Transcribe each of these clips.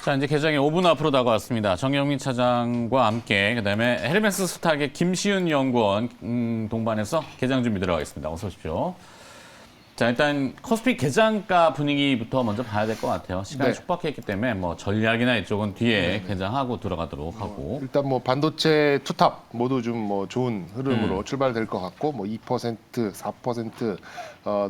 자, 이제 개장이 5분 앞으로 다가왔습니다. 정영민 차장과 함께 그다음에 헤르메스 스탁의 김시윤 연구원 동반해서 개장 준비 들어가겠습니다. 어서 오십시오. 자, 일단 코스피 개장가 분위기부터 먼저 봐야 될 것 같아요. 시간이 네. 촉박했기 때문에 뭐 전략이나 이쪽은 뒤에 개장하고 들어가도록 하고. 일단 뭐 반도체 투탑 모두 좀 뭐 좋은 흐름으로 출발될 것 같고 뭐 2%, 4%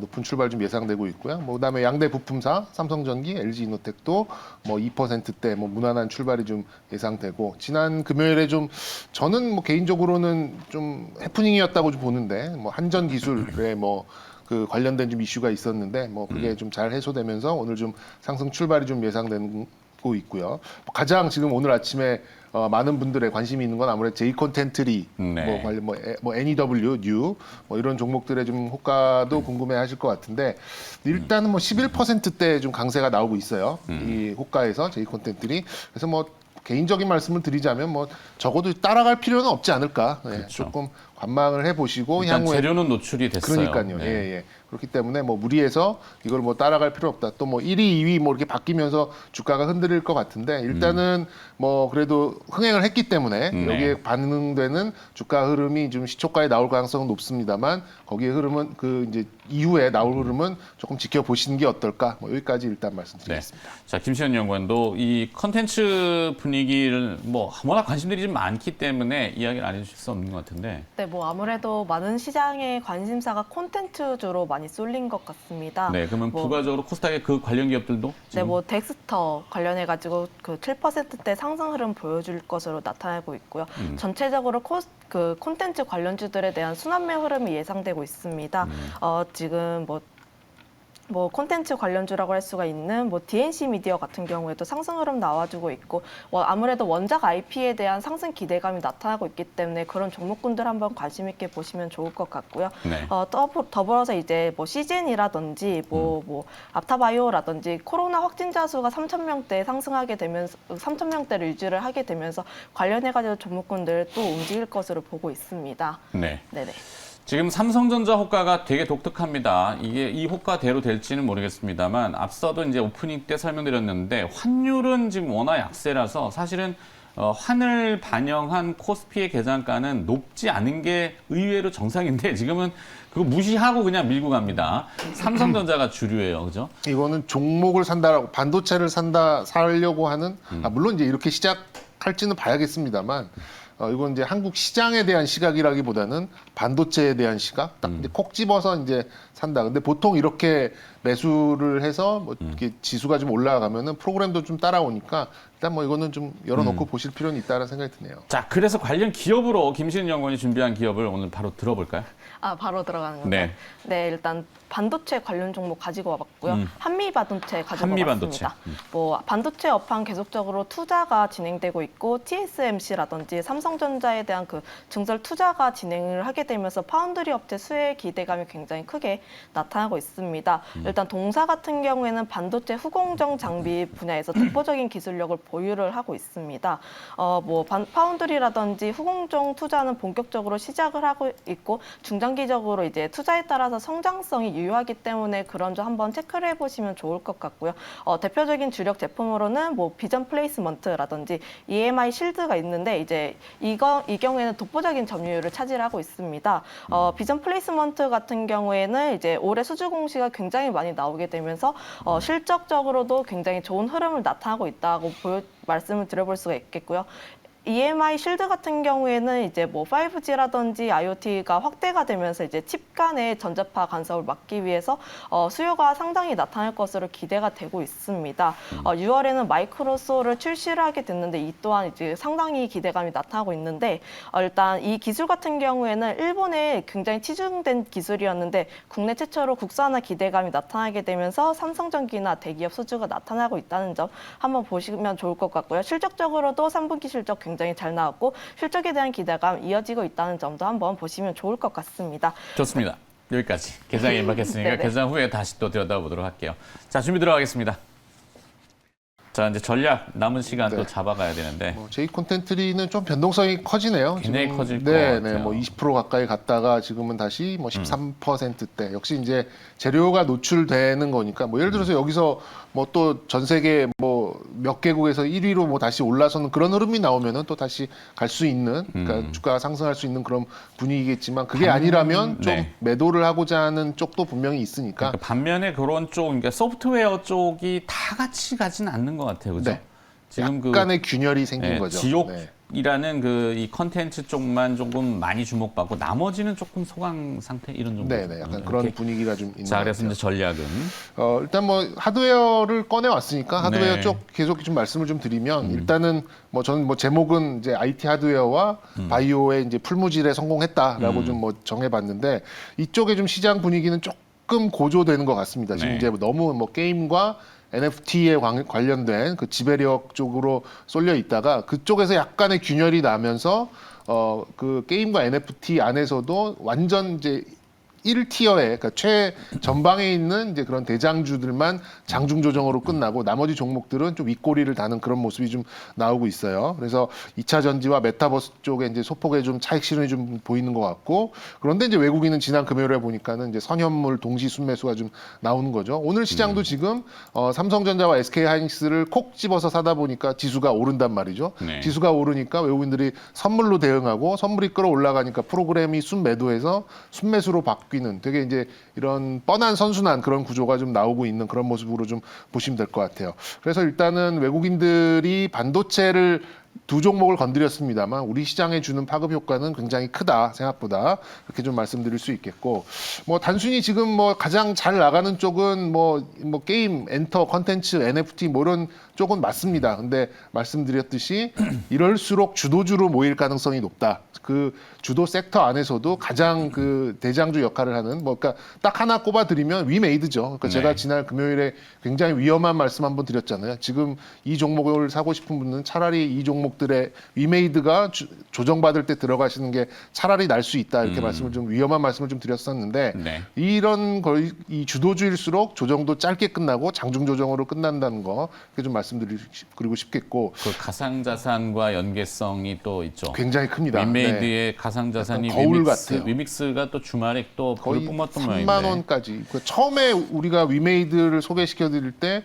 높은 출발 좀 예상되고 있고요. 뭐 그다음에 양대 부품사 삼성전기, LG이노텍도 뭐 2%대 뭐 무난한 출발이 좀 예상되고 지난 금요일에 좀 저는 뭐 개인적으로는 좀 해프닝이었다고 좀 보는데 뭐 한전 기술에 뭐 그 관련된 좀 이슈가 있었는데 뭐 그게 좀 잘 해소되면서 오늘 좀 상승 출발이 좀 예상되고 있고요. 가장 지금 오늘 아침에 많은 분들의 관심이 있는 건 아무래도 제이콘텐트리 네. 뭐 관련 뭐 NEW, 뉴 뭐 이런 종목들의 좀 호가도 궁금해하실 것 같은데 일단은 뭐 11%대 좀 강세가 나오고 있어요. 이 호가에서 제이콘텐트리 그래서 뭐 개인적인 말씀을 드리자면 뭐 적어도 따라갈 필요는 없지 않을까. 네, 그렇죠. 조금 관망을 해보시고 일단 향후에 재료는 노출이 됐어요. 그러니까요. 네. 예, 예. 그렇기 때문에 뭐 무리해서 이걸 뭐 따라갈 필요 없다. 또 뭐 1위, 2위 뭐 이렇게 바뀌면서 주가가 흔들릴 것 같은데 일단은 뭐 그래도 흥행을 했기 때문에 네. 여기에 반응되는 주가 흐름이 좀 시초가에 나올 가능성은 높습니다만 거기에 흐름은 그 이제 이후에 나올 흐름은 조금 지켜보시는 게 어떨까? 뭐 여기까지 일단 네. 말씀드리겠습니다. 자, 김시현 연구원도 이 컨텐츠 분위기를 뭐 워낙 관심들이 좀 많기 때문에 이야기를 안 해주실 수 없는 것 같은데. 네, 뭐 아무래도 많은 시장의 관심사가 콘텐츠주로 많이 쏠린 것 같습니다. 네, 그러면 뭐, 부가적으로 코스닥의 그 관련 기업들도 네, 지금 뭐 덱스터 관련해가지고 그 7%대 상승 흐름 보여줄 것으로 나타나고 있고요. 전체적으로 그 콘텐츠 관련주들에 대한 순환매 흐름이 예상되고 있습니다. 지금 뭐 콘텐츠 관련주라고 할 수가 있는 뭐 DNC 미디어 같은 경우에도 상승 흐름 나와주고 있고 아무래도 원작 IP에 대한 상승 기대감이 나타나고 있기 때문에 그런 종목군들 한번 관심 있게 보시면 좋을 것 같고요. 네. 더불어서 이제 뭐 시젠이라든지 뭐 앞타바이오라든지 코로나 확진자 수가 3,000명대 상승하게 되면서 3,000명대를 유지를 하게 되면서 관련해가지고 종목군들 또 움직일 것으로 보고 있습니다. 네. 네네. 지금 삼성전자 호가가 되게 독특합니다. 이게 이 호가대로 될지는 모르겠습니다만 앞서도 이제 오프닝 때 설명드렸는데 환율은 지금 워낙 약세라서 사실은 환을 반영한 코스피의 개장가는 높지 않은 게 의외로 정상인데 지금은 그거 무시하고 그냥 밀고 갑니다. 삼성전자가 주류예요, 그죠? 이거는 종목을 산다라고 반도체를 사려고 하는 물론 이제 이렇게 시작할지는 봐야겠습니다만 이건 이제 한국 시장에 대한 시각이라기보다는 반도체에 대한 시각 딱 이제 콕 집어서 이제 산다. 근데 보통 이렇게 매수를 해서 뭐 이렇게 지수가 좀 올라가면은 프로그램도 좀 따라오니까 일단 뭐 이거는 좀 열어놓고 보실 필요는 있다는 생각이 드네요. 자, 그래서 관련 기업으로 김시은 연구원이 준비한 기업을 오늘 바로 들어볼까요? 바로 들어가는 건가요? 네. 네, 일단 반도체 관련 종목 가지고 와봤고요. 한미반도체 가지고 한미반도체. 와봤습니다. 뭐 반도체 업황 계속적으로 투자가 진행되고 있고 TSMC라든지 삼성전자에 대한 그 증설 투자가 진행을 하게 되면서 파운드리 업체 수혜 기대감이 굉장히 크게 나타나고 있습니다. 일단 동사 같은 경우에는 반도체 후공정 장비 분야에서 독보적인 기술력을 보유를 하고 있습니다. 뭐 파운드리라든지 후공정 투자는 본격적으로 시작을 하고 있고 중장기적으로 이제 투자에 따라서 성장성이 유효하기 때문에 그런 점 한번 체크를 해보시면 좋을 것 같고요. 대표적인 주력 제품으로는 뭐 비전 플레이스먼트라든지 EMI 실드가 있는데 이제 이 경우에는 독보적인 점유율을 차지하고 있습니다. 비전 플레이스먼트 같은 경우에는 이제 올해 수주 공시가 굉장히 많이 나오게 되면서 실적적으로도 굉장히 좋은 흐름을 나타나고 있다고 말씀을 드려볼 수가 있겠고요. EMI 실드 같은 경우에는 이제 뭐 5G라든지 IoT가 확대가 되면서 이제 칩 간의 전자파 간섭을 막기 위해서 수요가 상당히 나타날 것으로 기대가 되고 있습니다. 6월에는 마이크로소를 출시를 하게 됐는데 이 또한 이제 상당히 기대감이 나타나고 있는데 일단 이 기술 같은 경우에는 일본에 굉장히 치중된 기술이었는데 국내 최초로 국산화 기대감이 나타나게 되면서 삼성전기나 대기업 수주가 나타나고 있다는 점 한번 보시면 좋을 것 같고요. 실적적으로도 3분기 실적 굉장히 잘 나왔고 실적에 대한 기대감 이어지고 있다는 점도 한번 보시면 좋을 것 같습니다. 좋습니다. 여기까지. 개장에 임박했으니까 네네. 개장 후에 다시 또 들여다보도록 할게요. 자, 준비 들어가겠습니다. 자, 이제 전략 남은 시간 네. 또 잡아가야 되는데. 뭐 J 콘텐트리는 좀 변동성이 커지네요. 굉장히 지금, 커질 것 네, 같아요. 뭐 20% 가까이 갔다가 지금은 다시 뭐 13%대. 역시 이제 재료가 노출되는 거니까 뭐 예를 들어서 여기서 뭐 또 전 세계 뭐 몇 개국에서 1위로 뭐 다시 올라서는 그런 흐름이 나오면은 또 다시 갈 수 있는, 그러니까 주가가 상승할 수 있는 그런 분위기겠지만 그게 아니라면 좀 네. 매도를 하고자 하는 쪽도 분명히 있으니까. 그러니까 반면에 그런 쪽, 그러니까 소프트웨어 쪽이 다 같이 가진 않는 것 같아요. 그죠? 네. 지금 약간의 균열이 생긴 네, 거죠. 네. 지옥이라는 그 이 컨텐츠 쪽만 조금 많이 주목받고 나머지는 조금 소강 상태 이런 정도. 네, 네, 약간 그런 분위기가 좀 있는 자, 것 그래서 같아요. 이제 전략은 일단 뭐 하드웨어를 꺼내 왔으니까 하드웨어 네. 쪽 계속 좀 말씀을 좀 드리면 일단은 뭐 저는 뭐 제목은 이제 IT 하드웨어와 바이오의 이제 풀무질에 성공했다라고 좀 뭐 정해봤는데 이쪽에 좀 시장 분위기는 조금 고조되는 것 같습니다. 지금 네. 이제 너무 뭐 게임과 NFT에 관련된 그 지배력 쪽으로 쏠려 있다가 그쪽에서 약간의 균열이 나면서 그 게임과 NFT 안에서도 완전 이제 1티어에 그러니까 최전방에 있는 이제 그런 대장주들만 장중 조정으로 끝나고 나머지 종목들은 좀 윗꼬리를 다는 그런 모습이 좀 나오고 있어요. 그래서 2차 전지와 메타버스 쪽에 이제 소폭의 좀 차익 실현이 좀 보이는 것 같고 그런데 이제 외국인은 지난 금요일에 보니까는 이제 선현물 동시 순매수가 좀 나오는 거죠. 오늘 시장도 지금 삼성전자와 SK하이닉스를 콕 집어서 사다 보니까 지수가 오른단 말이죠. 네. 지수가 오르니까 외국인들이 선물로 대응하고 선물이 끌어올라가니까 프로그램이 순매도해서 순매수로 바뀌는 되게 이제 이런 뻔한 선순환 그런 구조가 좀 나오고 있는 그런 모습으로 좀 보시면 될 것 같아요. 그래서 일단은 외국인들이 반도체를 두 종목을 건드렸습니다만 우리 시장에 주는 파급 효과는 굉장히 크다 생각보다 그렇게 좀 말씀드릴 수 있겠고 뭐 단순히 지금 뭐 가장 잘 나가는 쪽은 뭐 게임, 엔터, 컨텐츠, NFT 뭐 이런 쪽은 맞습니다. 근데 말씀드렸듯이 이럴수록 주도주로 모일 가능성이 높다. 그 주도 섹터 안에서도 가장 그 대장주 역할을 하는 뭐 그러니까 딱 하나 꼽아드리면 위메이드죠. 그러니까 네. 제가 지난 금요일에 굉장히 위험한 말씀 한번 드렸잖아요. 지금 이 종목을 사고 싶은 분은 차라리 이 종목들의 위메이드가 조정받을 때 들어가시는 게 차라리 날 수 있다 이렇게 말씀을 좀 위험한 말씀을 좀 드렸었는데 네. 이런 걸 이 주도주일수록 조정도 짧게 끝나고 장중 조정으로 끝난다는 거 그렇게 좀 말씀드리고 싶겠고 그 가상자산과 연계성이 또 있죠. 굉장히 큽니다. 윈메이드의 가상자산이 약간 거울 위믹스, 같아요. 위믹스가 또 주말에 또 거의 불을 뿜었던 3만 모양인데. 원까지. 그 처음에 우리가 위메이드를 소개시켜드릴 때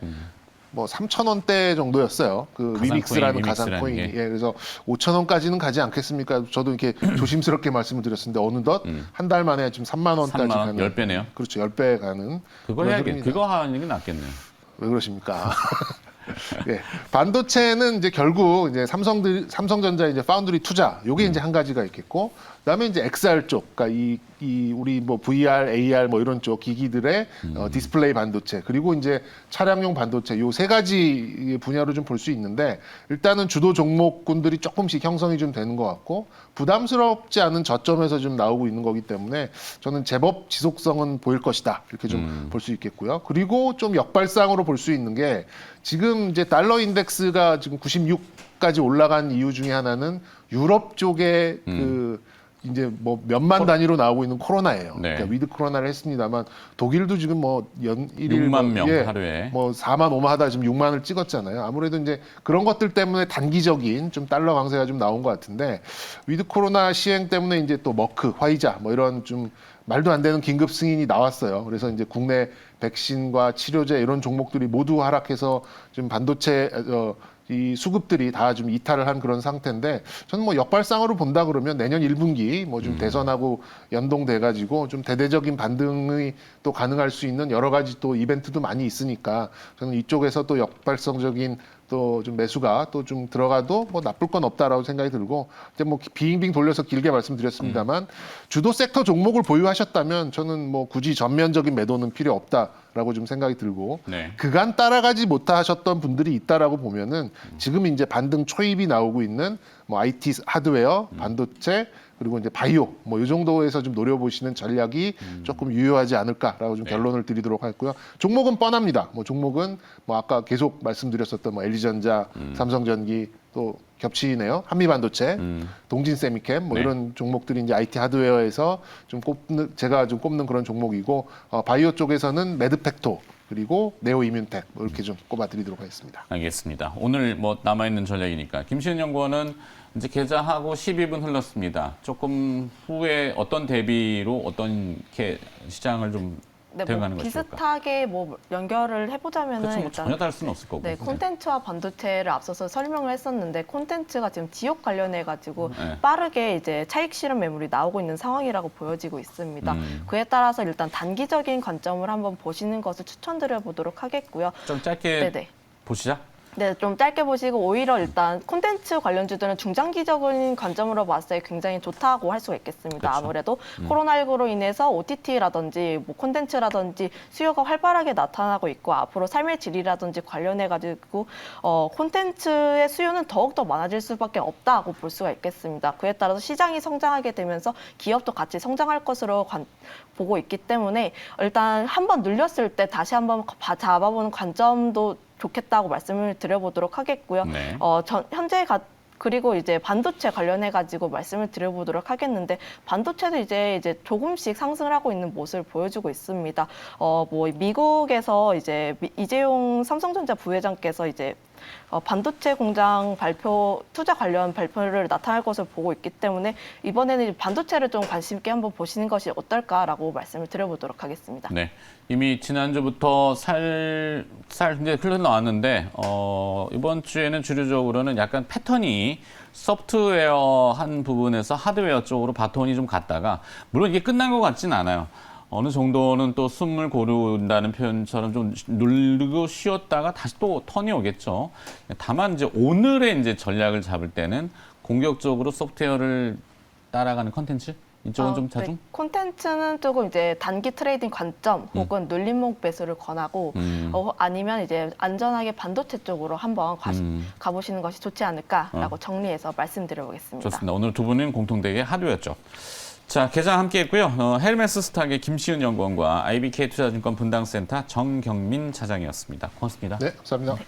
뭐 3,000원대 정도였어요. 그 가상 위믹스라는 코인, 가상 위믹스라는 코인이. 게. 예, 그래서 5,000원까지는 가지 않겠습니까? 저도 이렇게 조심스럽게 말씀을 드렸었는데 어느덧 한 달 만에 지금 3만 원까지 3만 원, 가는. 10배네요. 그렇죠. 10배 가는. 그거 그런 해야겠. 흐름이다. 그거 하는 게 낫겠네요. 왜 그러십니까? 예, 반도체는 이제 결국 이제 삼성전자 이제 파운드리 투자 요게 이제 한 가지가 있겠고, 그다음에 이제 XR 쪽, 그러니까 이 우리 뭐 VR, AR 뭐 이런 쪽 기기들의 디스플레이 반도체 그리고 이제 차량용 반도체 요 세 가지 분야로 좀 볼 수 있는데 일단은 주도 종목군들이 조금씩 형성이 좀 되는 것 같고 부담스럽지 않은 저점에서 좀 나오고 있는 거기 때문에 저는 제법 지속성은 보일 것이다 이렇게 좀 볼 수 있겠고요. 그리고 좀 역발상으로 볼 수 있는 게 지금 이제 달러 인덱스가 지금 96까지 올라간 이유 중에 하나는 유럽 쪽에 그 이제 뭐 몇만 단위로 나오고 있는 코로나예요. 네. 그러니까 위드 코로나를 했습니다만 독일도 지금 뭐 연 1일 6만 명 하루에. 뭐 4만 5만 하다 지금 6만을 찍었잖아요. 아무래도 이제 그런 것들 때문에 단기적인 좀 달러 강세가 좀 나온 것 같은데 위드 코로나 시행 때문에 이제 또 머크, 화이자 뭐 이런 좀 말도 안 되는 긴급 승인이 나왔어요. 그래서 이제 국내 백신과 치료제 이런 종목들이 모두 하락해서 지금 반도체 이 수급들이 다 좀 이탈을 한 그런 상태인데 저는 뭐 역발상으로 본다 그러면 내년 1분기 뭐 좀 대선하고 연동돼 가지고 좀 대대적인 반등이 또 가능할 수 있는 여러 가지 또 이벤트도 많이 있으니까 저는 이쪽에서 또 역발성적인 또 좀 매수가 또 좀 들어가도 뭐 나쁠 건 없다라고 생각이 들고 이제 뭐 빙빙 돌려서 길게 말씀드렸습니다만 주도 섹터 종목을 보유하셨다면 저는 뭐 굳이 전면적인 매도는 필요 없다라고 좀 생각이 들고 네. 그간 따라가지 못하셨던 분들이 있다라고 보면은 지금 이제 반등 초입이 나오고 있는 뭐 IT 하드웨어, 반도체 그리고 이제 바이오 뭐 이 정도에서 좀 노려보시는 전략이 조금 유효하지 않을까라고 좀 네. 결론을 드리도록 하고요. 종목은 뻔합니다. 뭐 종목은 뭐 아까 계속 말씀드렸었던 뭐 LG전자, 삼성전기 또 겹치네요. 한미반도체, 동진세미캠 뭐 네. 이런 종목들이 이제 IT 하드웨어에서 좀 제가 좀 꼽는 그런 종목이고 바이오 쪽에서는 메드팩토 그리고 네오 이뮨텍 뭐 이렇게 좀 꼽아드리도록 하겠습니다. 알겠습니다. 오늘 뭐 남아있는 전략이니까 김시은 연구원은 이제 계좌하고 12분 흘렀습니다. 조금 후에 어떤 대비로 어떤 시장을 좀 네, 뭐 대응하는 것일까? 비슷하게 뭐 연결을 해보자면은 그렇죠. 뭐 일단 전혀 다를 수는 없을 거고. 네, 콘텐츠와 반도체를 앞서서 설명을 했었는데 콘텐츠가 지금 지역 관련해 가지고 네. 빠르게 이제 차익 실현 매물이 나오고 있는 상황이라고 보여지고 있습니다. 음. 그에 따라서 일단 단기적인 관점을 한번 보시는 것을 추천드려 보도록 하겠고요. 좀 짧게 네네. 보시자. 네, 좀 짧게 보시고 오히려 일단 콘텐츠 관련주들은 중장기적인 관점으로 봤을 때 굉장히 좋다고 할 수가 있겠습니다. 그렇죠. 아무래도 코로나19로 인해서 OTT라든지 뭐 콘텐츠라든지 수요가 활발하게 나타나고 있고 앞으로 삶의 질이라든지 관련해 가지고 콘텐츠의 수요는 더욱더 많아질 수밖에 없다고 볼 수가 있겠습니다. 그에 따라서 시장이 성장하게 되면서 기업도 같이 성장할 것으로 보고 있기 때문에 일단 한번 눌렸을 때 다시 한번 잡아보는 관점도 좋겠다고 말씀을 드려보도록 하겠고요. 네. 그리고 이제 반도체 관련해 가지고 말씀을 드려보도록 하겠는데 반도체도 이제 조금씩 상승을 하고 있는 모습을 보여주고 있습니다. 뭐 미국에서 이제 이재용 삼성전자 부회장께서 이제 반도체 공장 투자 관련 발표를 나타날 것을 보고 있기 때문에 이번에는 반도체를 좀 관심 있게 한번 보시는 것이 어떨까라고 말씀을 드려보도록 하겠습니다. 네. 이미 지난주부터 이제 흘러나왔는데, 이번 주에는 주류적으로는 약간 패턴이 소프트웨어 한 부분에서 하드웨어 쪽으로 바톤이 좀 갔다가, 물론 이게 끝난 것 같진 않아요. 어느 정도는 또 숨을 고른다는 표현처럼 좀 누르고 쉬었다가 다시 또 턴이 오겠죠. 다만 이제 오늘의 이제 전략을 잡을 때는 공격적으로 소프트웨어를 따라가는 컨텐츠? 이쪽은 좀 자중? 네. 콘텐츠는 조금 이제 단기 트레이딩 관점 혹은 눌림목 매수를 권하고 아니면 이제 안전하게 반도체 쪽으로 한번 가보시는 것이 좋지 않을까라고 정리해서 말씀드려보겠습니다. 좋습니다. 오늘 두 분은 공통되게 하드웨어 쪽. 자, 개장 함께 했고요. 헬메스 스탁의 김시은 연구원과 IBK 투자증권 분당센터 정경민 차장이었습니다. 고맙습니다. 네, 감사합니다.